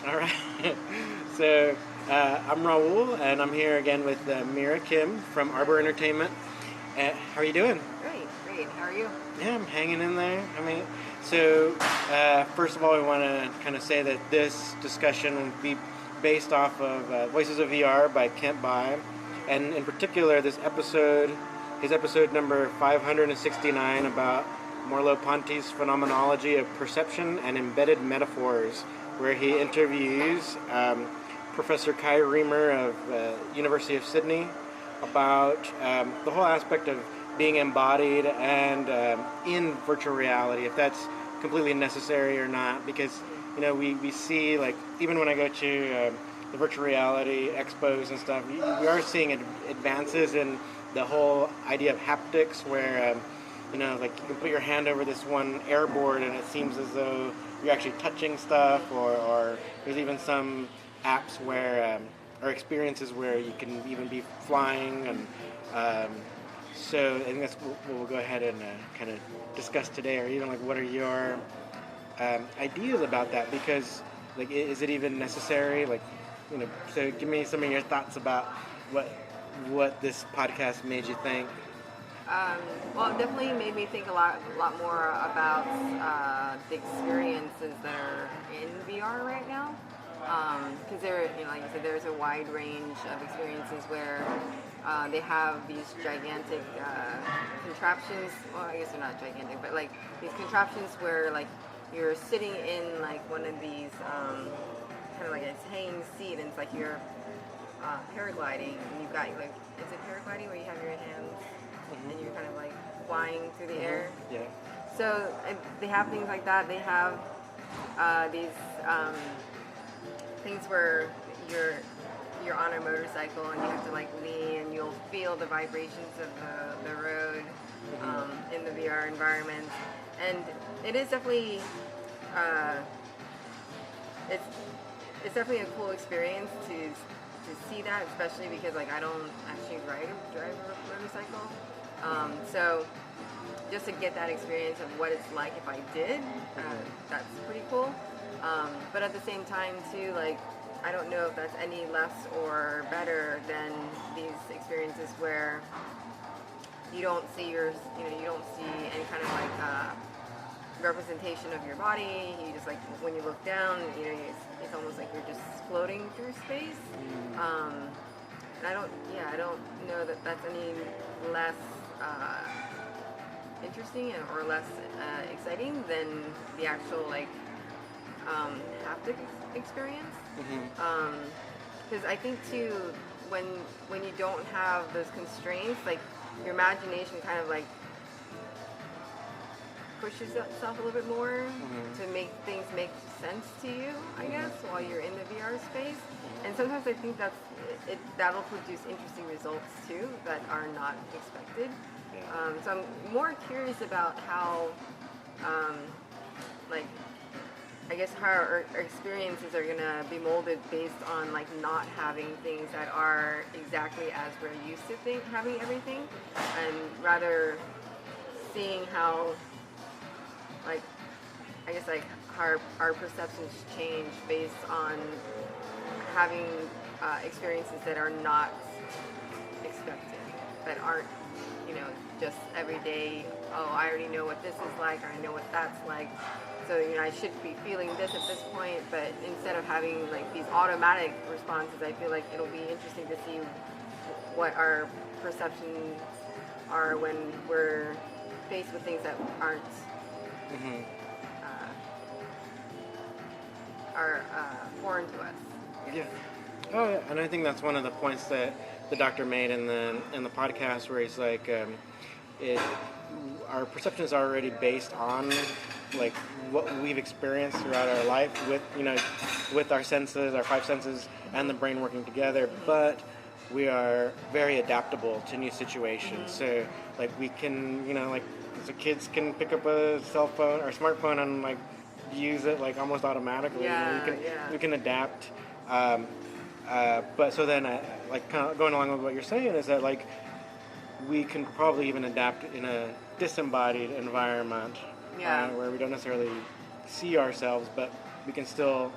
All right. So I'm Raul, and I'm here again with Mira Kim from Arbor Entertainment. How are you doing? Great, great. How are you? Yeah, I'm hanging in there. So first of all, we want to kind of say that this discussion will be based off of Voices of VR by Kent By, and in particular, his episode number 569 about Merleau-Ponty's phenomenology of perception and embedded metaphors, where he interviews Professor Kai Reamer of University of Sydney about the whole aspect of being embodied and in virtual reality, if that's completely necessary or not. Because we see, like, even when I go to the virtual reality expos and stuff, we are seeing advances in the whole idea of haptics, where like you can put your hand over this one airboard and it seems as though you're actually touching stuff, or there's even some apps where or experiences where you can even be flying. And so I think that's what we'll go ahead and kind of discuss today, or even like what are your ideas about that? Because like, is it even necessary? Like, so give me some of your thoughts about what this podcast made you think. Well, it definitely made me think a lot more about the experiences that are in VR right now. Because like you said, there's a wide range of experiences where they have these gigantic contraptions. Well, I guess they're not gigantic, but like these contraptions where like you're sitting in like one of these kind of like a hanging seat, and it's like you're paragliding, and you've got like, is it paragliding where you have your hands and you're kind of like flying through the air? Yeah. So they have things like that. They have these things where you're on a motorcycle and you have to like lean, and you'll feel the vibrations of the road in the VR environment. And it is definitely it's definitely a cool experience to see that, especially because like I don't actually drive a motorcycle. So just to get that experience of what it's like if I did, that's pretty cool. But at the same time too, like I don't know if that's any less or better than these experiences where you don't see you don't see any kind of like representation of your body. You just like, when you look down, it's almost like you're just floating through space. And I don't know that that's any less interesting or less exciting than the actual like haptic experience. Because I think too, when you don't have those constraints, like your imagination kind of like pushes itself a little bit more to make things make sense to you, I guess, while you're in the VR space. And sometimes I think that'll produce interesting results too that are not expected. So I'm more curious about how, like, I guess how our experiences are gonna be molded based on like not having things that are exactly as we're used to having everything, and rather seeing how, like, I guess like our perceptions change based on having experiences that are not expected, that aren't just every day. Oh, I already know what this is like, or I know what that's like. So I should be feeling this at this point, but instead of having like these automatic responses, I feel like it'll be interesting to see what our perceptions are when we're faced with things that aren't are foreign to us. Yeah. Oh, yeah. And I think that's one of the points that the doctor made in the podcast, where he's like, our perception is already based on like what we've experienced throughout our life with our senses, our five senses, and the brain working together. But we are very adaptable to new situations. So like we can, like the kids can pick up a cell phone or smartphone and like use it like almost automatically. We can adapt. But so then, like kind of going along with what you're saying, is that like we can probably even adapt in a disembodied environment, where we don't necessarily see ourselves, but we can still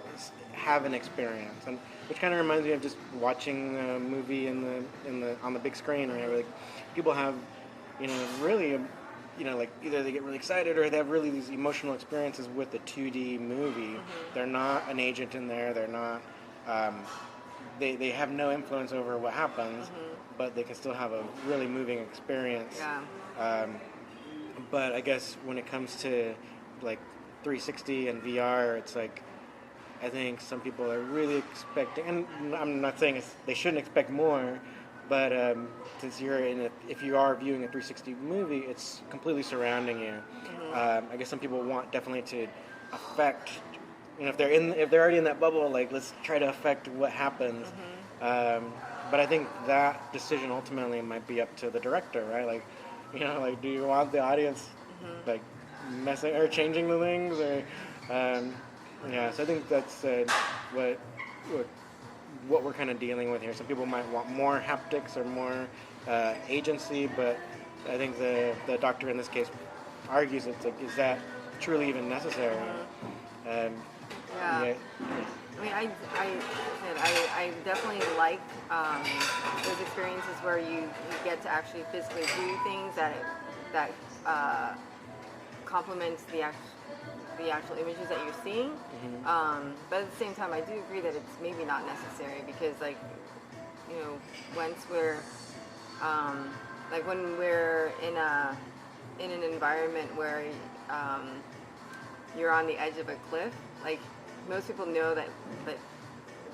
have an experience, and which kind of reminds me of just watching a movie on the big screen, right? Where, like, people have, really, like either they get really excited or they have really these emotional experiences with the 2D movie. They're not an agent in there. They're not. They have no influence over what happens, but they can still have a really moving experience. Yeah. But I guess when it comes to like 360 and VR, it's like I think some people are really expecting, and I'm not saying they shouldn't expect more, but since if you are viewing a 360 movie, it's completely surrounding you. I guess some people want definitely to affect, if they're already in that bubble, like let's try to affect what happens. But I think that decision ultimately might be up to the director, right? Like, like do you want the audience like messing or changing the things, or yeah? So I think that's what we're kind of dealing with here. Some people might want more haptics or more agency, but I think the doctor in this case argues it's like, is that truly even necessary? Yeah. Yeah. I mean, I definitely like those experiences where you get to actually physically do things that complements the actual images that you're seeing. But at the same time, I do agree that it's maybe not necessary because, like, once we're like when we're in an environment where you're on the edge of a cliff, like most people know that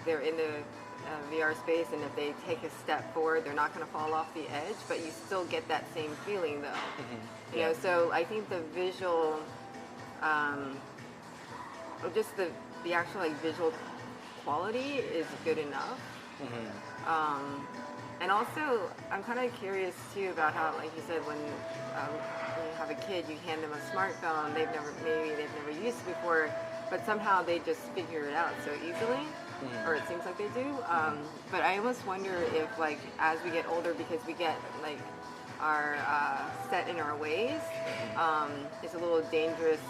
they're in the VR space, and if they take a step forward, they're not going to fall off the edge, but you still get that same feeling though. You know, so I think the visual, or just the actual like visual quality is good enough. And also, I'm kind of curious too about how, like you said, when you have a kid, you hand them a smartphone. They've never used it before, but somehow they just figure it out so easily, or it seems like they do. But I almost wonder if, like, as we get older, because we get like our set in our ways, it's a little dangerous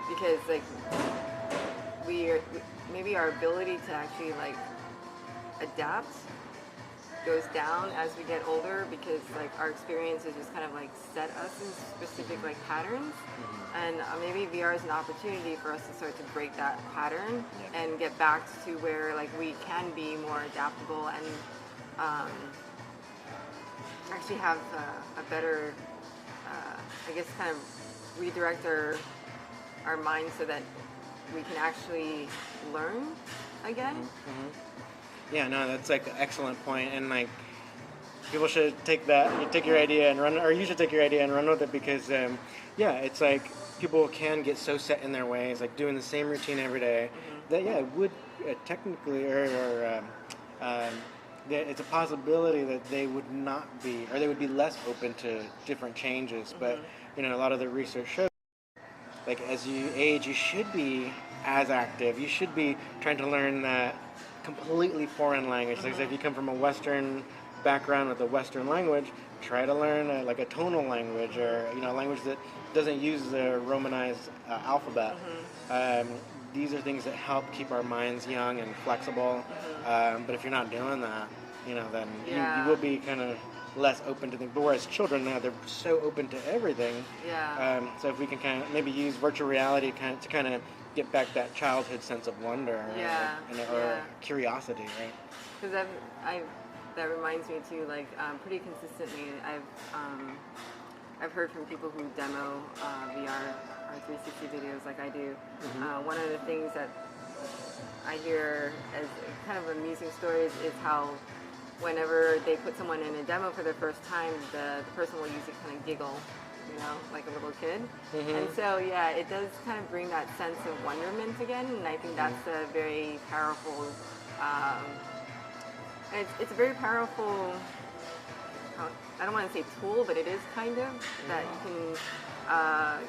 because like maybe our ability to actually like adapt goes down as we get older, because like our experiences just kind of like set us in specific like patterns, and maybe VR is an opportunity for us to start to break that pattern and get back to where like we can be more adaptable and actually have a better I guess kind of redirect our mind so that we can actually learn again. Yeah, no, that's like an excellent point, and like people should take your idea and run, or you should take your idea and run with it, because it's like people can get so set in their ways, like doing the same routine every day, that it would technically it's a possibility that they would not be, or they would be less open to different changes. But a lot of the research shows, like, as you age, you should be as active. You should be trying to learn that completely foreign language. Like, if you come from a Western background with a Western language, try to learn a tonal language, or a language that doesn't use the Romanized alphabet. These are things that help keep our minds young and flexible. But if you're not doing that, then you will be kind of less open to things. But whereas children now, they're so open to everything. So if we can kind of maybe use virtual reality to kind of get back that childhood sense of wonder, or curiosity, right? Because that reminds me too, like pretty consistently, I've heard from people who demo VR or 360 videos like I do. One of the things that I hear as kind of amusing stories is how whenever they put someone in a demo for the first time, the person will usually kind of giggle, like a little kid. And so, it does kind of bring that sense of wonderment again, and I think that's a very powerful, it's a very powerful, I don't want to say tool, but it is kind of, that you can, I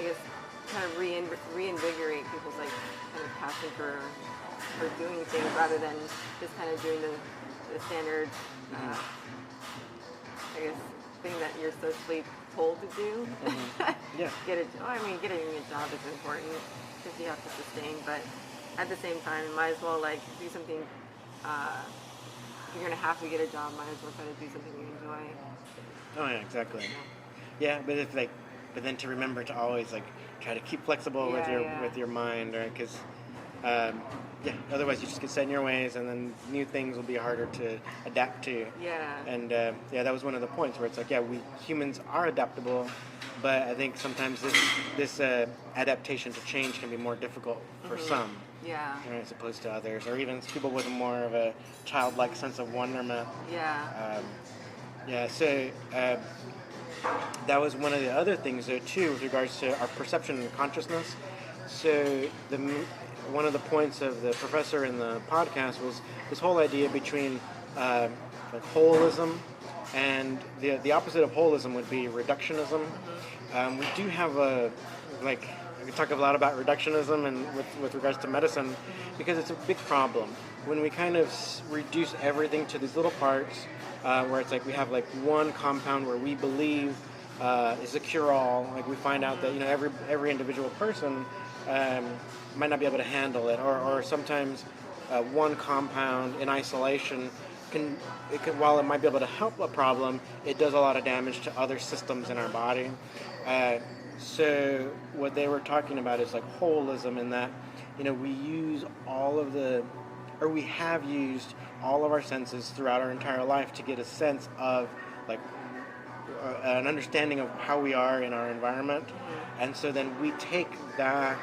guess, kind of reinvigorate people's like kind of passion for doing things, rather than just kind of doing the standard, I guess, thing that you're supposed to told to do. Yeah. Getting a job is important because you have to sustain, but at the same time, you might as well like do something. If you're gonna have to get a job, might as well try to do something you enjoy. Oh yeah, exactly. Yeah, but it's like, but then to remember to always like try to keep flexible with your mind, right? Because yeah, otherwise you just get set in your ways, and then new things will be harder to adapt to. Yeah. And yeah, that was one of the points where it's like, yeah, we humans are adaptable, but I think sometimes this adaptation to change can be more difficult for some. Yeah. Right, as opposed to others, or even people with more of a childlike sense of wonderment. Yeah. Yeah, so that was one of the other things, though, too, with regards to our perception and consciousness. So one of the points of the professor in the podcast was this whole idea between like holism, and the opposite of holism would be reductionism. We do have we talk a lot about reductionism and with regards to medicine, because it's a big problem when we kind of reduce everything to these little parts, where it's like we have like one compound where we believe is a cure-all. Like we find out that every individual person might not be able to handle it, or sometimes one compound in isolation while it might be able to help a problem, it does a lot of damage to other systems in our body. So what they were talking about is like holism, in that we use we have used all of our senses throughout our entire life to get a sense of like an understanding of how we are in our environment. And so then we take that,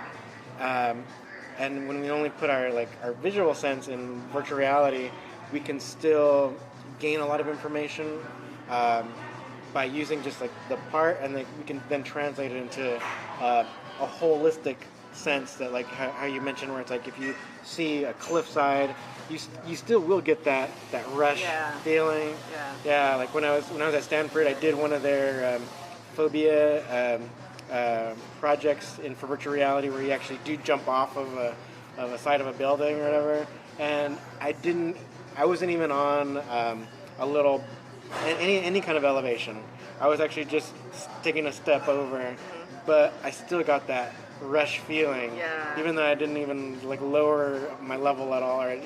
and when we only put our visual sense in virtual reality, we can still gain a lot of information by using just like the part, and we can then translate it into a holistic sense, that like how you mentioned, where it's like if you see a cliffside, you still will get that rush feeling. Yeah, like when I was at Stanford, I did one of their phobia projects for virtual reality, where you actually do jump off of a side of a building or whatever, and I wasn't even on any kind of elevation. I was actually just taking a step over, but I still got that rush feeling, even though I didn't even lower my level at all, or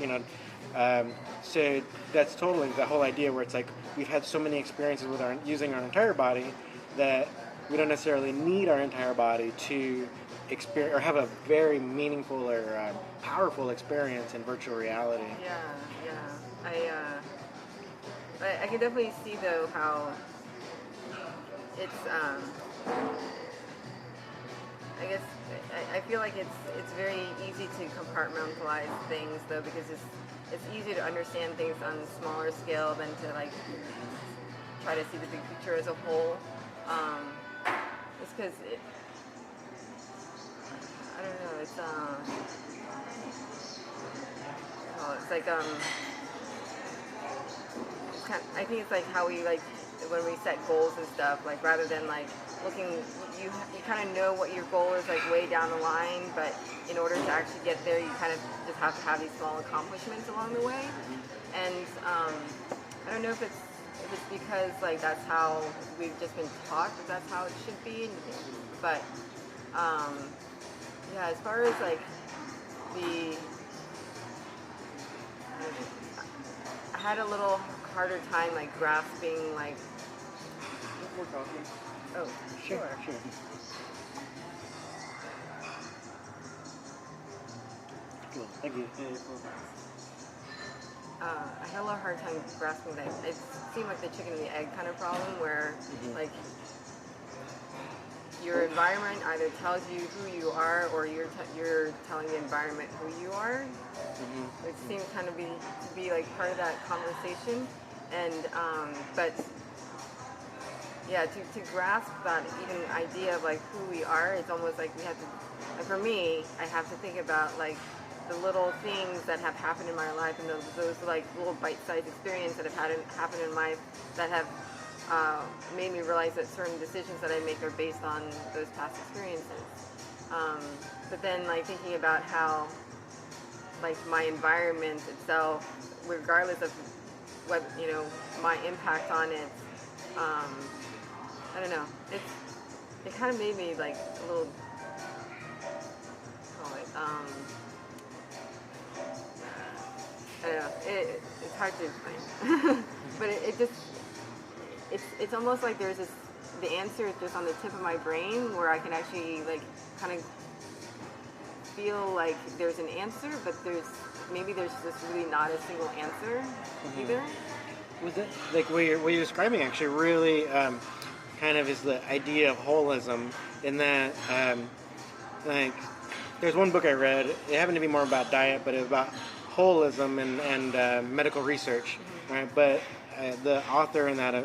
so that's totally the whole idea, where it's like we've had so many experiences with using our entire body that we don't necessarily need our entire body to experience or have a very meaningful or powerful experience in virtual reality. I can definitely see though how it's I guess I feel like it's very easy to compartmentalize things though, because it's easy to understand things on a smaller scale than to like try to see the big picture as a whole. It's because I don't know. It's like I think it's like how we when we set goals and stuff, like rather than like looking, you kind of know what your goal is like way down the line, but in order to actually get there, you kind of just have to have these small accomplishments along the way. And I don't know if it's because like that's how we've just been taught that that's how it should be, but yeah, as far as like I had a little harder time like grasping like. We're talking. Oh, sure. Cool. Thank you. I had a little hard time grasping that. It seemed like the chicken and the egg kind of problem, where like your environment either tells you who you are, or you're telling the environment who you are. It seems kind of to be like part of that conversation, and but yeah, to grasp that even idea of like who we are, it's almost like we have to. Like for me, I have to think about like the little things that have happened in my life, and those like little bite-sized experiences that have happened in my life that have made me realize that certain decisions that I make are based on those past experiences. But then like thinking about how like my environment itself, regardless of what my impact on it, I don't know. It kind of made me like a little, call it, I don't know. It's hard to explain, but it just it's almost like there's this the answer is just on the tip of my brain where I can actually like kind of feel like there's an answer, but there's just really not a single answer either. Was it like what you're describing actually really kind of is the idea of holism in that like there's one book I read. It happened to be more about diet, but it was about holism and medical research, right? But the author in that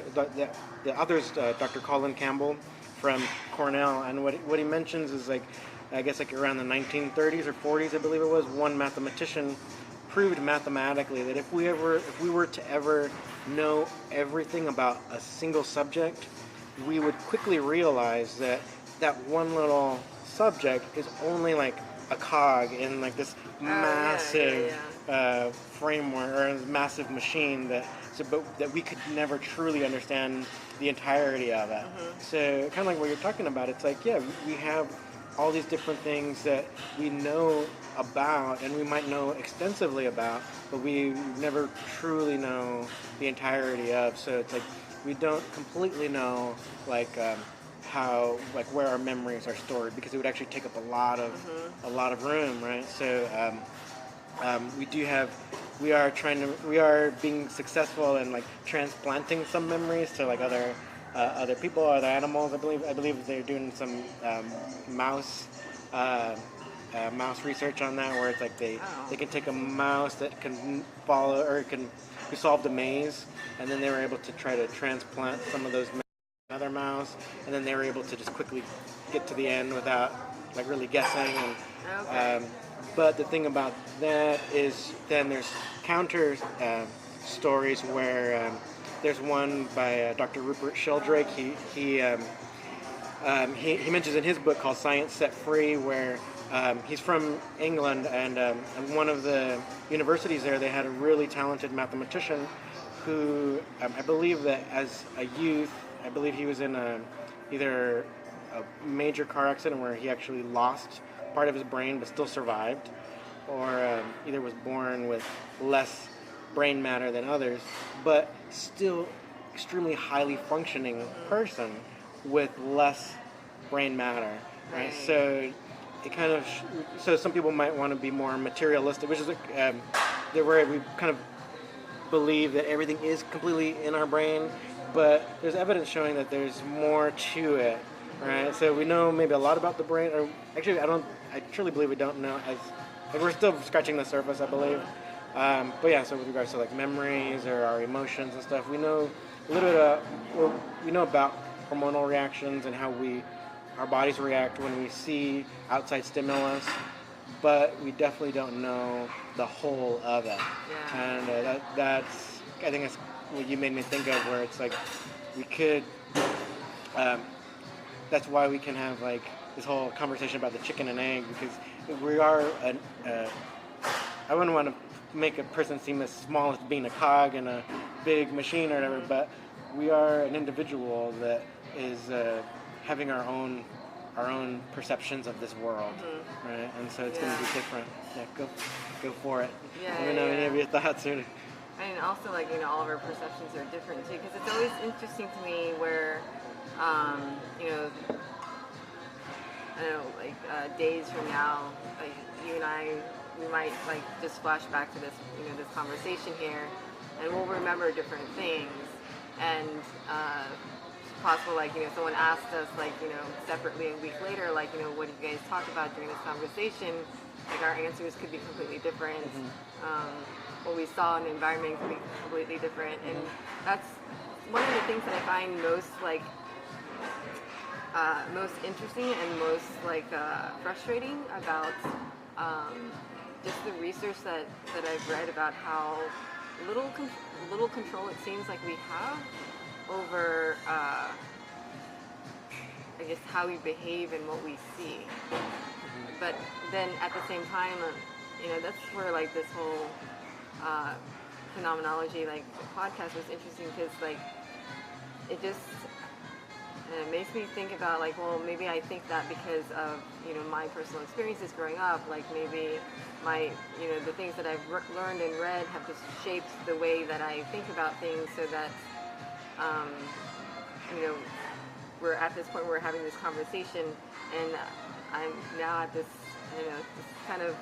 the author is Dr. Colin Campbell from Cornell, and what he mentions is like I guess like around the 1930s or 40s, I believe it was, one mathematician proved mathematically that if we were to ever know everything about a single subject, we would quickly realize that that one little subject is only like a cog in like this massive framework or a massive machine but we could never truly understand the entirety of it. So kind of like what you're talking about, it's like we have all these different things that we know about and we might know extensively about, but we never truly know the entirety of. So it's like we don't completely know like how like where our memories are stored, because it would actually take up a lot of room, right? So we are being successful in like transplanting some memories to like other people, other animals. I believe they're doing some mouse research on that, where it's like they can take a mouse that can follow or who solved a maze, and then they were able to try to transplant some of those another mouse, and then they were able to just quickly get to the end without like really guessing. And but the thing about that is then there's counter stories where there's one by Dr. Rupert Sheldrake. He mentions in his book called Science Set Free, where he's from England, and one of the universities there, they had a really talented mathematician who I believe that as a youth, I believe he was in either a major car accident where he actually lost part of his brain but still survived, or either was born with less brain matter than others, but still extremely highly functioning person with less brain matter, right? So it kind of so some people might want to be more materialistic, which is where we kind of believe that everything is completely in our brain, but there's evidence showing that there's more to it, right? So we know maybe a lot about the brain, or actually I truly believe we don't know like we're still scratching the surface, I believe. But yeah, so with regards to like memories or our emotions and stuff, we know a little bit. We know about hormonal reactions and how our bodies react when we see outside stimulus, but we definitely don't know the whole of it. Yeah. And that's I think that's what you made me think of, where it's like we could. That's why we can have like this whole conversation about the chicken and egg, because we are I wouldn't want to make a person seem as small as being a cog in a big machine or whatever, but we are an individual that is having our own perceptions of this world, right? And so it's going to be different. Yeah, go for it. Let me know any of your thoughts. And also, like, all of our perceptions are different too, because it's always interesting to me where, I don't know, like days from now, like you and I, we might like just flash back to this, this conversation here, and we'll remember different things. And it's possible, like, someone asked us, like, separately a week later, like, what did you guys talk about during this conversation? Like, our answers could be completely different. What we saw in the environment could be completely different. And that's one of the things that I find most, like, most interesting and most, like, frustrating about just the research that I've read about how little control it seems like we have over, I guess, how we behave and what we see. But then at the same time, that's where like this whole phenomenology, like the podcast, was interesting, because like it just, And it makes me think about like, well, maybe I think that because of my personal experiences growing up, like maybe my the things that I've learned and read have just shaped the way that I think about things, so that um, you know we're at this point where we're having this conversation, and I'm now at this this kind of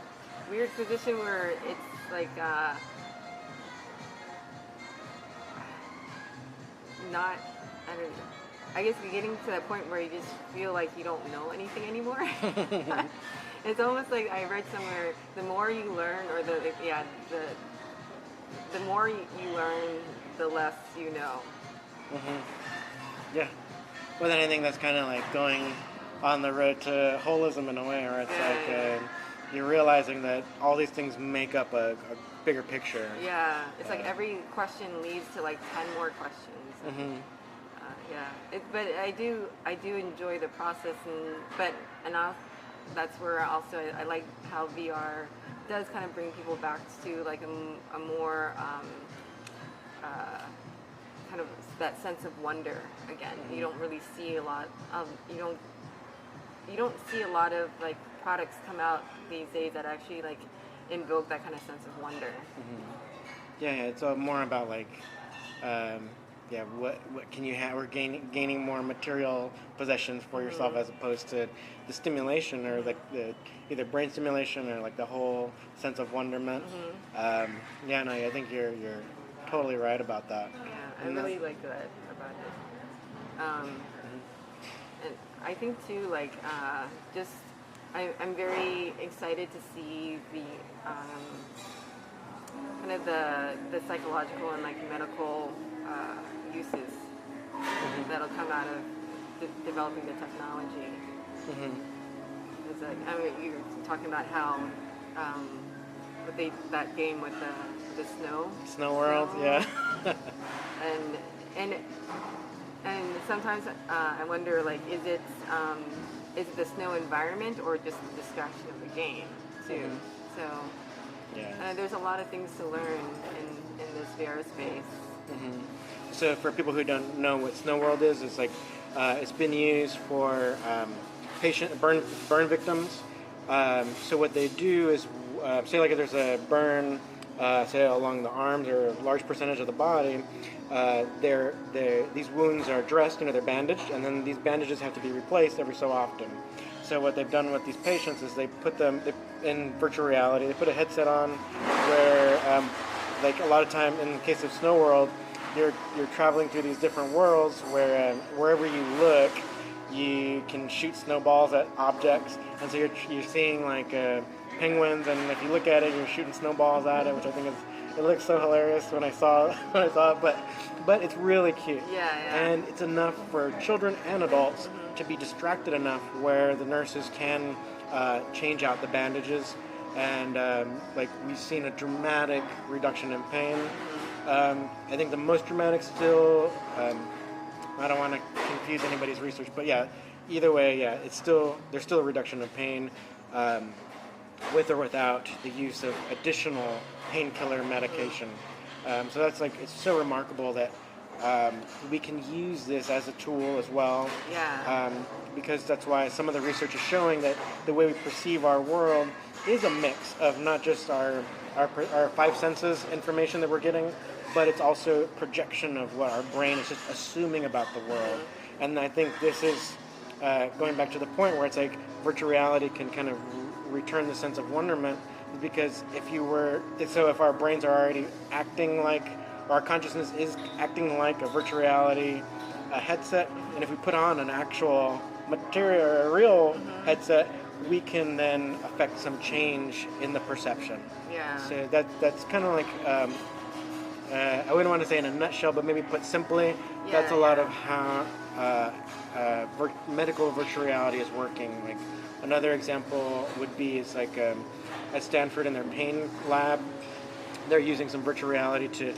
weird position where it's like not, I don't know. I guess you're getting to that point where you just feel like you don't know anything anymore. It's almost like I read somewhere, the more you learn, or the more you learn, the less you know. Yeah. Well, then I think that's kind of like going on the road to holism in a way, where it's you're realizing that all these things make up a bigger picture. Yeah, it's like every question leads to like 10 more questions. But I do enjoy the process, that's where also I like how VR does kind of bring people back to like a more kind of that sense of wonder again. You don't really see a lot of you don't see a lot of like products come out these days that actually like invoke that kind of sense of wonder. Yeah, it's more about like what can you have? We're gaining more material possessions for yourself, as opposed to the stimulation, or like the either brain stimulation, or like the whole sense of wonderment. I think you're totally right about that. Yeah, I really like that about it. And I think too, like I'm very excited to see the kind of the psychological and like medical uses that'll come out of developing the technology. It's like, I mean, you were talking about how that game with the Snow World, yeah. and sometimes I wonder, like, is it the snow environment or just the distraction of the game too? So there's a lot of things to learn in this VR space. So for people who don't know what Snow World is, it's like it's been used for burn victims. So what they do is say like if there's a burn, say along the arms or a large percentage of the body, these wounds are dressed, they're bandaged, and then these bandages have to be replaced every so often. So what they've done with these patients is they put them in virtual reality. They put a headset on where, like a lot of time in the case of Snow World, you're traveling through these different worlds where wherever you look, you can shoot snowballs at objects, and so you're seeing like penguins, and if you look at it, you're shooting snowballs at it, which I think it looks so hilarious when I saw it, but it's really cute. And it's enough for children and adults to be distracted enough where the nurses can change out the bandages, and like we've seen a dramatic reduction in pain. I think the most dramatic still, I don't want to confuse anybody's research, but either way, there's still a reduction of pain with or without the use of additional painkiller medication. So that's like, it's so remarkable that we can use this as a tool as well. Because that's why some of the research is showing that the way we perceive our world is a mix of not just our five senses information that we're getting, but it's also projection of what our brain is just assuming about the world. And I think this is going back to the point where it's like virtual reality can kind of return the sense of wonderment, because if our brains are already acting like, our consciousness is acting like a virtual reality headset, and if we put on an actual material or a real headset, we can then affect some change in the perception. So that's kind of like, I wouldn't want to say in a nutshell, but maybe put simply, that's a lot of how medical virtual reality is working. Like another example would be is like at Stanford in their pain lab, they're using some virtual reality to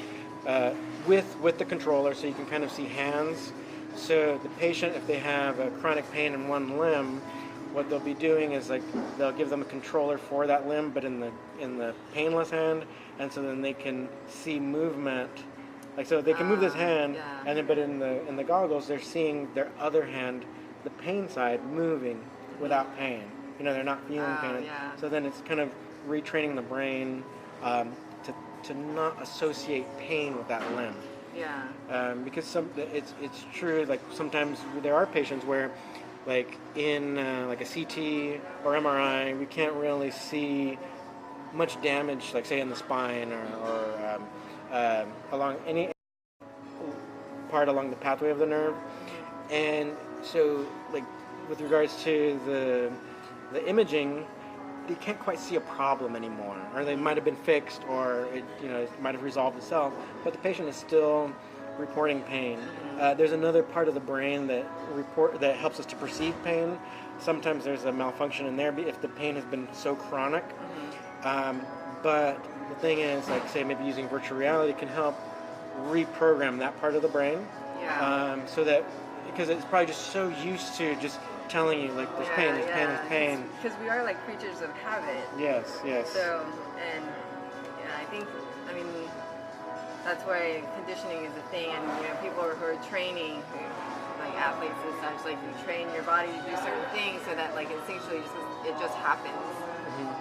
with the controller, so you can kind of see hands. So the patient, if they have a chronic pain in one limb, what they'll be doing is like they'll give them a controller for that limb, but in the painless hand, and so then they can see movement Like, so they can move this hand, yeah. and then, but in the goggles, they're seeing their other hand, the pain side, moving without pain. They're not feeling pain. Yeah. So then it's kind of retraining the brain to not associate pain with that limb. Yeah. Because it's true. Like sometimes there are patients where, like in like a CT or MRI, we can't really see much damage, like say in the spine or along any part along the pathway of the nerve. And so, like with regards to the imaging, they can't quite see a problem anymore, or they might have been fixed, or it might have resolved itself, but the patient is still reporting pain. There's another part of the brain that helps us to perceive pain. Sometimes there's a malfunction in there if the pain has been so chronic. But the thing is, like say maybe using virtual reality can help reprogram that part of the brain. Yeah. So that because it's probably just so used to just telling you like there's pain, there's pain, there's pain. Because we are like creatures of habit. Yes. So, and I think, that's why conditioning is a thing, and people who are training, like athletes and such, like you train your body to do certain things so that like instinctually it just happens.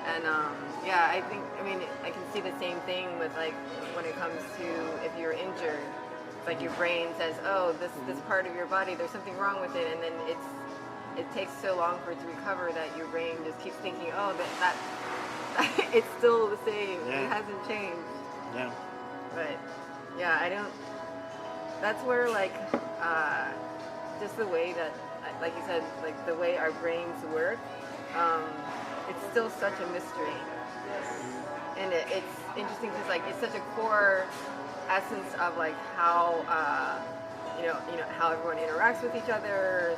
And I think I can see the same thing with like when it comes to if you're injured, it's like your brain says, oh, this part of your body, there's something wrong with it, and then it takes so long for it to recover that your brain just keeps thinking, oh, that it's still the same. Yeah. It hasn't changed. Yeah. But I don't. That's where like just the way that, like you said, like the way our brains work, it's still such a mystery. And it's interesting because like it's such a core essence of like how how everyone interacts with each other,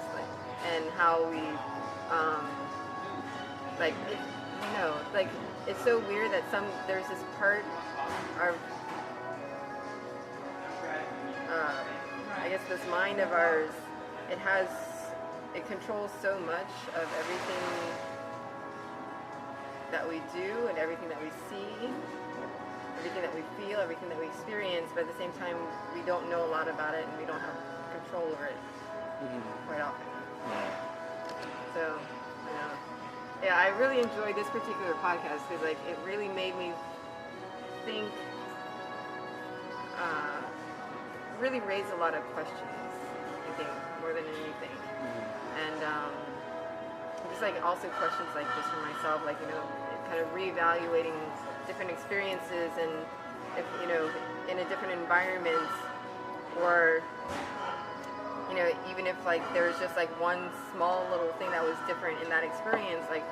and how we it's so weird that there's this part of I guess this mind of ours, it controls so much of everything that we do and everything that we see, everything that we feel, everything that we experience, but at the same time we don't know a lot about it and we don't have control over it quite often. So, I really enjoyed this particular podcast because like it really made me think, really raised a lot of questions, I think, more than anything. And just like also questions like just for myself, like kind of reevaluating different experiences, and if in a different environment, or even if like there was just like one small little thing that was different in that experience, like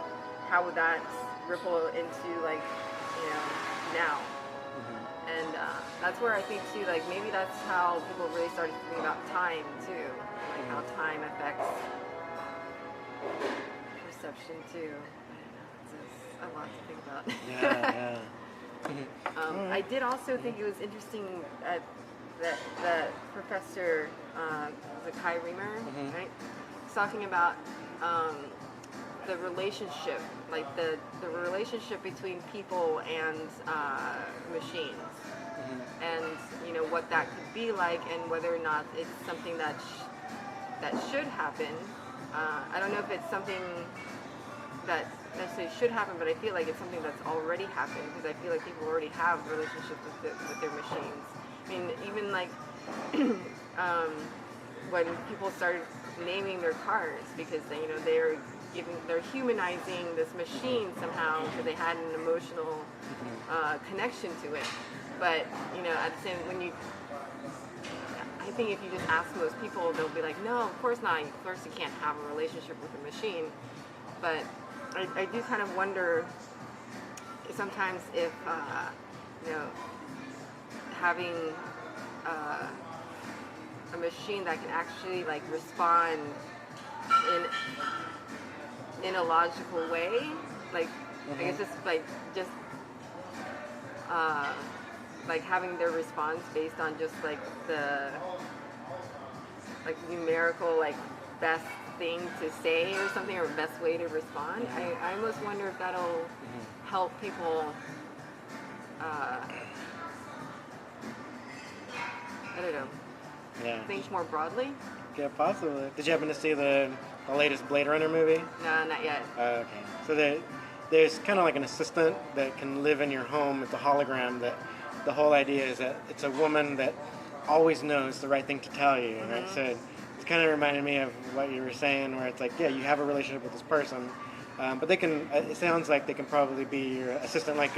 how would that ripple into like now? And that's where I think too, like maybe that's how people really started thinking about time too, like how time affects perception too. I don't know, it's just a lot to think about. I did also think it was interesting that the professor, the Kai Riemer, right, was talking about the relationship, like the relationship between people and machines, and what that could be like, and whether or not it's something that should happen. I don't know if it's something that necessarily should happen, but I feel like it's something that's already happened, because I feel like people already have relationships with their machines. I mean, even like when people started naming their cars, because they're humanizing this machine somehow because they had an emotional connection to it. But at the same, I think if you just ask most people, they'll be like, no, of course not. Of course you can't have a relationship with a machine. But I do kind of wonder sometimes if having a machine that can actually like respond in a logical way, like I guess just like having their response based on just like the like numerical like best thing to say or something, or best way to respond. I almost wonder if that'll help people Yeah. think more broadly. Yeah, possibly. Did you happen to see the latest Blade Runner movie? No, not yet. Okay. So there's kind of like an assistant that can live in your home. It's a hologram. That the whole idea is that it's a woman that always knows the right thing to tell you. Right. So it's kind of reminded me of what you were saying, where it's like, yeah, you have a relationship with this person, but they can. It sounds like they can probably be your assistant, like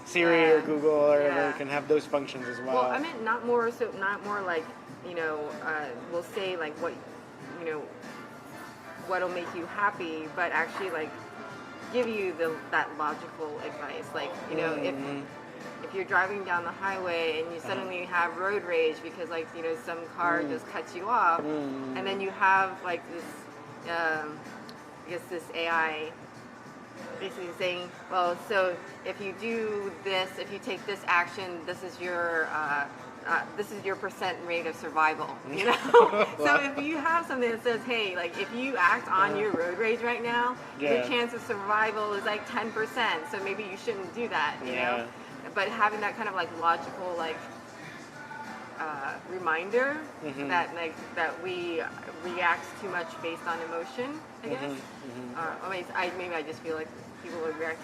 Siri or Google or whatever. Can have those functions as well. Well, I meant not more like, we'll say like what, what'll make you happy, but actually like give you that logical advice. Like, if you're driving down the highway and you suddenly have road rage because like, some car just cuts you off, and then you have like this, I guess this AI basically saying, well, so if you do this, if you take this action, this is your percent rate of survival, So if you have something that says, hey, like if you act on your road rage right now, your chance of survival is like 10%, so maybe you shouldn't do that, you know? But having that kind of like logical like reminder that we react too much based on emotion, I guess. Maybe I just feel like people would react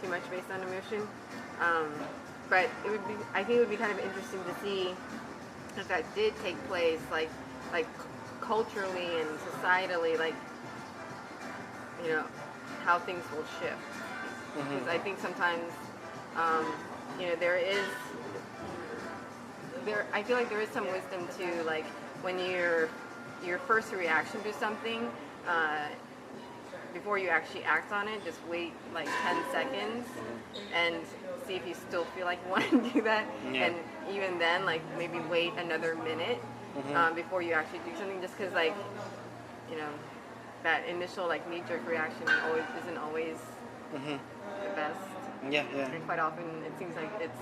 too much based on emotion. But I think it would be kind of interesting to see if that did take place, like culturally and societally, like, how things will shift. Because I think sometimes, I feel like there is some wisdom to, like, when your first reaction to something, before you actually act on it, just wait like 10 seconds and see if you still feel like you want to do that. And even then, like, maybe wait another minute before you actually do something, just because, like, that initial like knee-jerk reaction isn't always the best. And quite often it seems like it's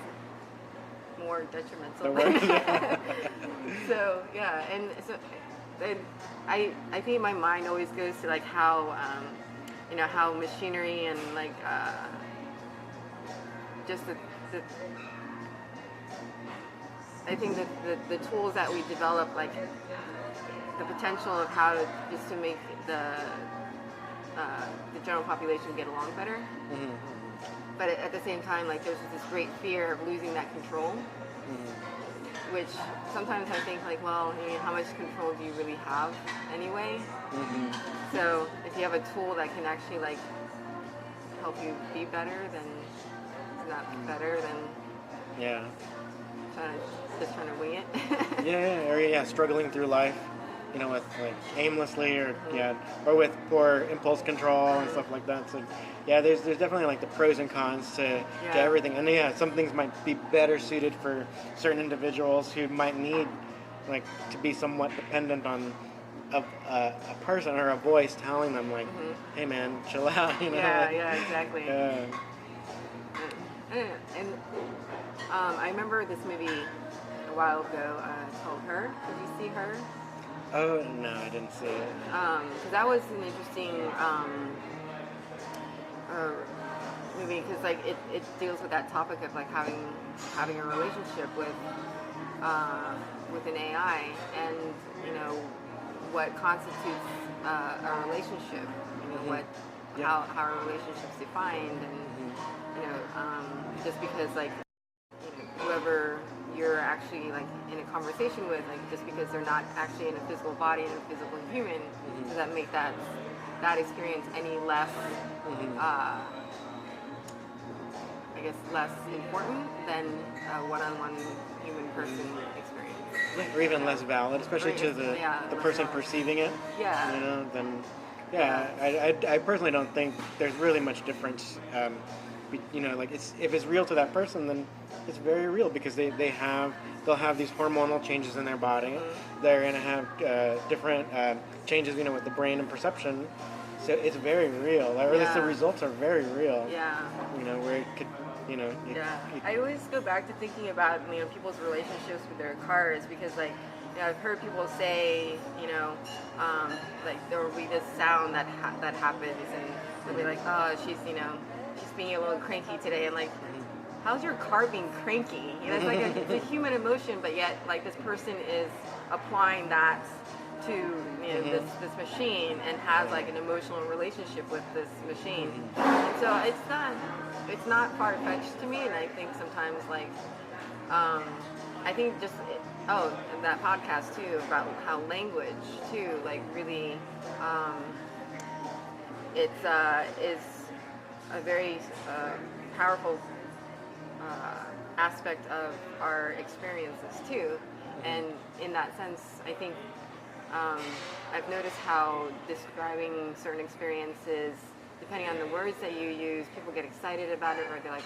more detrimental. So I think my mind always goes to like how how machinery and like just I think that the tools that we develop, like the potential of how to make the general population get along better. But at the same time, like, there's this great fear of losing that control, which sometimes I think, like, well, how much control do you really have anyway? So if you have a tool that can actually, like, help you be better, then it's not better than trying to wing it. Or struggling through life, with like aimlessly or with poor impulse control and stuff like that. So there's definitely like the pros and cons to everything. And some things might be better suited for certain individuals who might need like to be somewhat dependent on a person or a voice telling them like, hey man, chill out, Exactly. And I remember this movie a while ago called Her. Did you see Her? Oh, no, I didn't see it. Because that was an interesting movie, because like it deals with that topic of like having a relationship with an AI, and what constitutes a relationship, how are relationships defined, and just because like whoever you're actually like in a conversation with, like just because they're not actually in a physical body and a physical human, does that make that experience any less I guess less important than a one-on-one human person experience? Or even less valid, especially to the person perceiving it. I personally don't think there's really much difference. Like if it's real to that person, then it's very real, because they'll have these hormonal changes in their body. They're gonna have different changes, with the brain and perception. So it's very real, or at least the results are very real. Where it could, I always go back to thinking about people's relationships with their cars, because like I've heard people say like there will be this sound that happens, and they'll be like, oh, she's being a little cranky today, and like how's your car being cranky? You know, it's like it's a human emotion, but yet like this person is applying that to this machine and has like an emotional relationship with this machine. And so it's not far fetched to me, and I think sometimes like I think just and that podcast too about how language too like really is a very powerful aspect of our experiences too, and in that sense I think I've noticed how describing certain experiences, depending on the words that you use, people get excited about it or they're like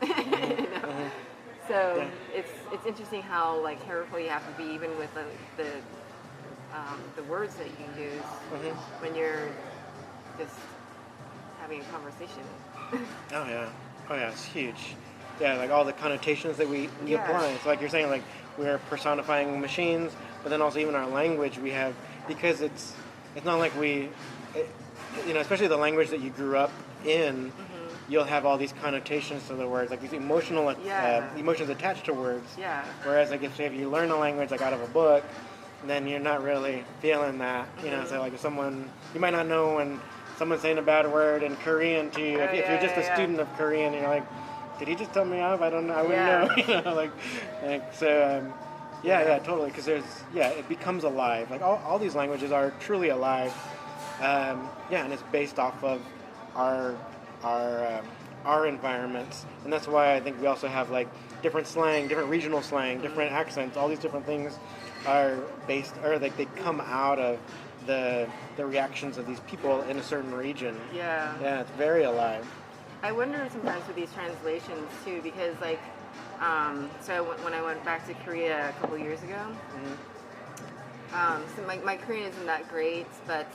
you know? So it's interesting how like careful you have to be even with the words that you use when you're just having a conversation. Oh yeah, it's huge. Yeah, like all the connotations that we apply. So like you're saying, like we're personifying machines, but then also even our language we have, because it's not like especially the language that you grew up in, you'll have all these connotations to the words, like these emotional emotions attached to words. Yeah. Whereas like if you learn a language like out of a book, then you're not really feeling that. You know, so like if you might not know when someone's saying a bad word in Korean to you. If you're just a student of Korean, you're like, did he just tell me off? I don't know. I wouldn't know. You know, like so. Totally. Because it becomes alive. Like all these languages are truly alive. And it's based off of our environments, and that's why I think we also have like different slang, different regional slang, different accents. All these different things are based, or like they come out of the reactions of these people in a certain region. Yeah, it's very alive. I wonder sometimes with these translations too, because like, so when I went back to Korea a couple years ago, so my Korean isn't that great, but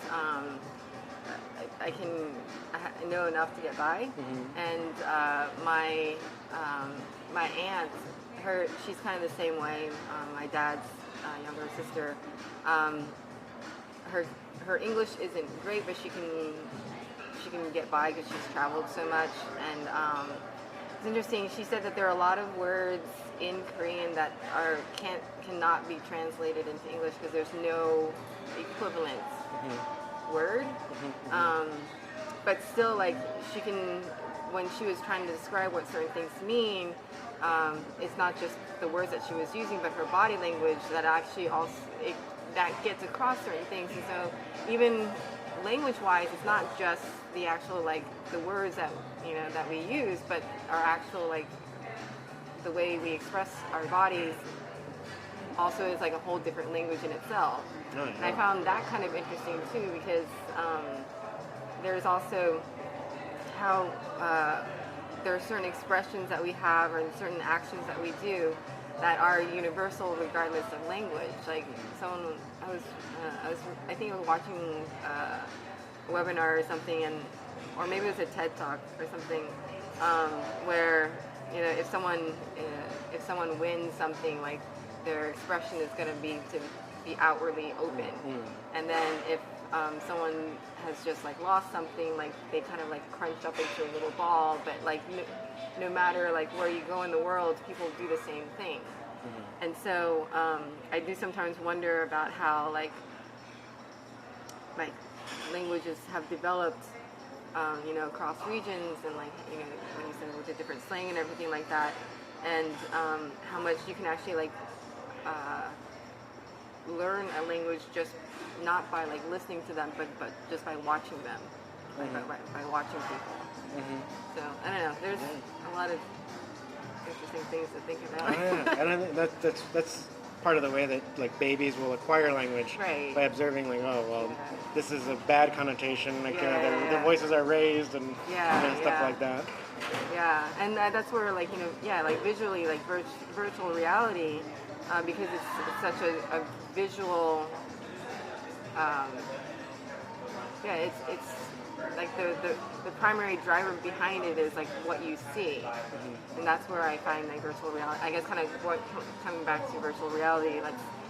I know enough to get by. And my aunt, she's kind of the same way. My dad's younger sister. Her English isn't great, but she can get by because she's traveled so much. And it's interesting. She said that there are a lot of words in Korean that cannot be translated into English because there's no equivalent word. But still, like when she was trying to describe what certain things mean, it's not just the words that she was using, but her body language that actually also that gets across certain things. And so even language-wise, it's not just the actual like the words that that we use, but our actual like the way we express our bodies also is like a whole different language in itself. And I found that kind of interesting too, because there's also how there are certain expressions that we have or certain actions that we do that are universal regardless of language. Like I think I was watching a webinar or something, or maybe it was a TED Talk or something, where if someone wins something, like their expression is going to be outwardly open, and then if someone has just like lost something, like they kind of like crunch up into a little ball. But like no matter like where you go in the world, people do the same thing. And so I do sometimes wonder about how like languages have developed across regions, and like when you said with the different slang and everything like that, and how much you can actually like learn a language just not by like listening to them, but just by watching them, by watching people. So I don't know. There's a lot of interesting things to think about. And I think that's part of the way that like babies will acquire language, by observing like, this is a bad connotation, like their voices are raised and stuff like that. Yeah, and that's where like like visually, like virtual reality, because it's such a visual. It's like the primary driver behind it is like what you see, and that's where I find like virtual reality. I guess kind of coming back to virtual reality,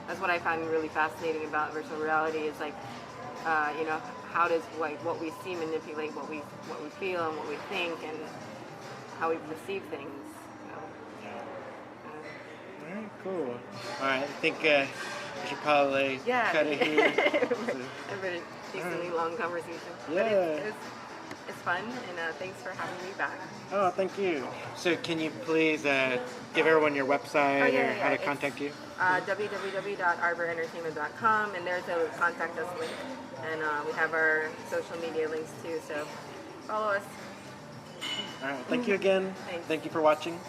that's what I find really fascinating about virtual reality is like, how does like what we see manipulate what we feel and what we think and how we perceive things. All right, cool. All right, I think we should probably Yeah. cut it here. A very decently long conversation. But Yeah. it's fun, and thanks for having me back. Oh, thank you. So, can you please give everyone your website or how to contact you? www.arborentertainment.com, and there's a contact us link. And we have our social media links too, so follow us. All right, thank you again. Thanks. Thank you for watching.